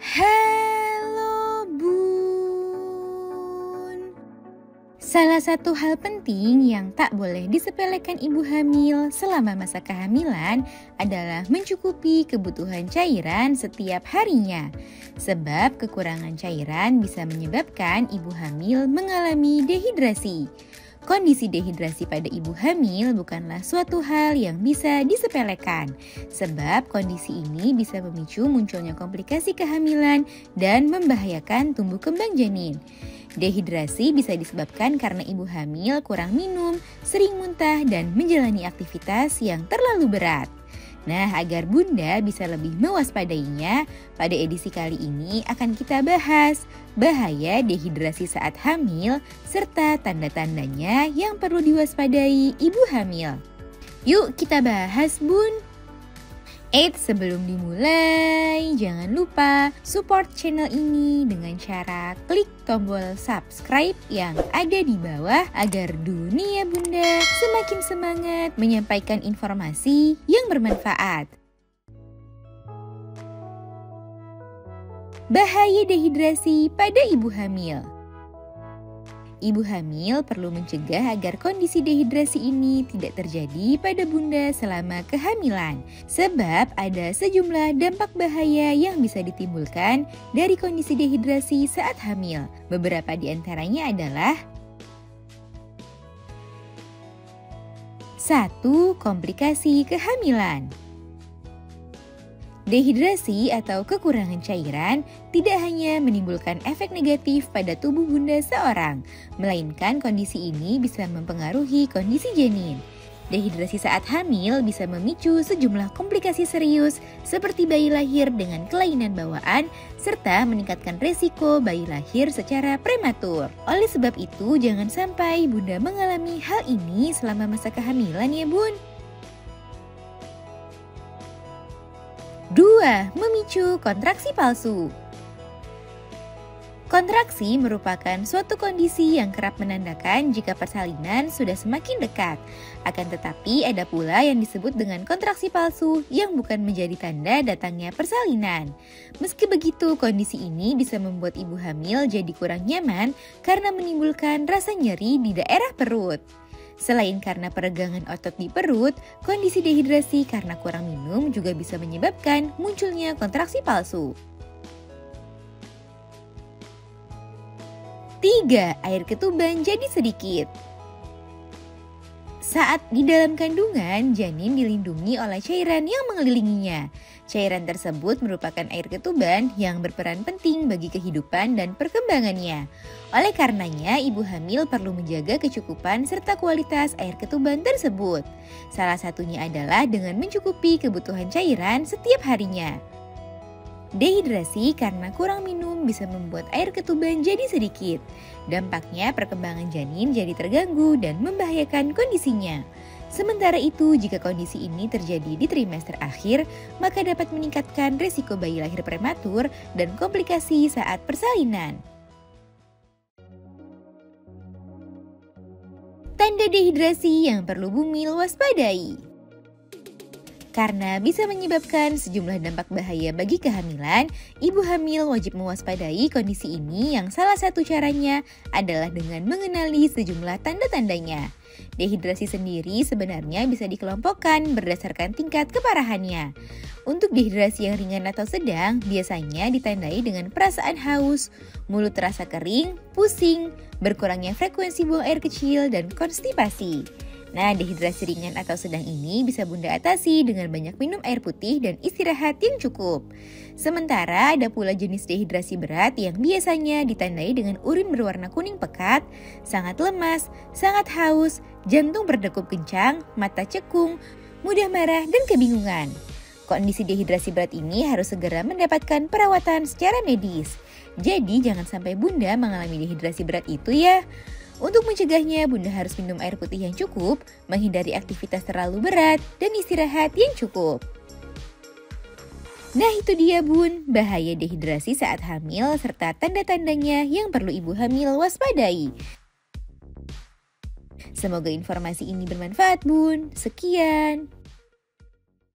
Halo Bun. Salah satu hal penting yang tak boleh disepelekan ibu hamil selama masa kehamilan adalah mencukupi kebutuhan cairan setiap harinya. Sebab kekurangan cairan bisa menyebabkan ibu hamil mengalami dehidrasi. Kondisi dehidrasi pada ibu hamil bukanlah suatu hal yang bisa disepelekan, sebab kondisi ini bisa memicu munculnya komplikasi kehamilan dan membahayakan tumbuh kembang janin. Dehidrasi bisa disebabkan karena ibu hamil kurang minum, sering muntah, dan menjalani aktivitas yang terlalu berat. Nah, agar Bunda bisa lebih mewaspadainya, pada edisi kali ini akan kita bahas bahaya dehidrasi saat hamil serta tanda-tandanya yang perlu diwaspadai ibu hamil. Yuk kita bahas, Bun! Sebelum dimulai, jangan lupa support channel ini dengan cara klik tombol subscribe yang ada di bawah agar dunia Bunda semakin semangat menyampaikan informasi yang bermanfaat. Bahaya dehidrasi pada ibu hamil. Ibu hamil perlu mencegah agar kondisi dehidrasi ini tidak terjadi pada Bunda selama kehamilan. Sebab ada sejumlah dampak bahaya yang bisa ditimbulkan dari kondisi dehidrasi saat hamil. Beberapa di antaranya adalah 1. Komplikasi kehamilan. Dehidrasi atau kekurangan cairan tidak hanya menimbulkan efek negatif pada tubuh Bunda seorang, melainkan kondisi ini bisa mempengaruhi kondisi janin. Dehidrasi saat hamil bisa memicu sejumlah komplikasi serius seperti bayi lahir dengan kelainan bawaan serta meningkatkan resiko bayi lahir secara prematur. Oleh sebab itu, jangan sampai Bunda mengalami hal ini selama masa kehamilan ya Bun. 2. Memicu kontraksi palsu. Kontraksi merupakan suatu kondisi yang kerap menandakan jika persalinan sudah semakin dekat. Akan tetapi ada pula yang disebut dengan kontraksi palsu yang bukan menjadi tanda datangnya persalinan. Meski begitu, kondisi ini bisa membuat ibu hamil jadi kurang nyaman karena menimbulkan rasa nyeri di daerah perut. Selain karena peregangan otot di perut, kondisi dehidrasi karena kurang minum juga bisa menyebabkan munculnya kontraksi palsu. 3. Air ketuban jadi sedikit. Saat di dalam kandungan, janin dilindungi oleh cairan yang mengelilinginya. Cairan tersebut merupakan air ketuban yang berperan penting bagi kehidupan dan perkembangannya. Oleh karenanya, ibu hamil perlu menjaga kecukupan serta kualitas air ketuban tersebut. Salah satunya adalah dengan mencukupi kebutuhan cairan setiap harinya. Dehidrasi karena kurang minum bisa membuat air ketuban jadi sedikit. Dampaknya perkembangan janin jadi terganggu dan membahayakan kondisinya. Sementara itu, jika kondisi ini terjadi di trimester akhir, maka dapat meningkatkan risiko bayi lahir prematur dan komplikasi saat persalinan. Tanda dehidrasi yang perlu bumil waspadai. Karena bisa menyebabkan sejumlah dampak bahaya bagi kehamilan, ibu hamil wajib mewaspadai kondisi ini yang salah satu caranya adalah dengan mengenali sejumlah tanda-tandanya. Dehidrasi sendiri sebenarnya bisa dikelompokkan berdasarkan tingkat keparahannya. Untuk dehidrasi yang ringan atau sedang, biasanya ditandai dengan perasaan haus, mulut terasa kering, pusing, berkurangnya frekuensi buang air kecil, dan konstipasi. Nah, dehidrasi ringan atau sedang ini bisa Bunda atasi dengan banyak minum air putih dan istirahat yang cukup. Sementara ada pula jenis dehidrasi berat yang biasanya ditandai dengan urin berwarna kuning pekat, sangat lemas, sangat haus, jantung berdegup kencang, mata cekung, mudah marah, dan kebingungan. Kondisi dehidrasi berat ini harus segera mendapatkan perawatan secara medis. Jadi jangan sampai Bunda mengalami dehidrasi berat itu ya. Untuk mencegahnya, Bunda harus minum air putih yang cukup, menghindari aktivitas terlalu berat, dan istirahat yang cukup. Nah itu dia Bun, bahaya dehidrasi saat hamil serta tanda-tandanya yang perlu ibu hamil waspadai. Semoga informasi ini bermanfaat Bun. Sekian.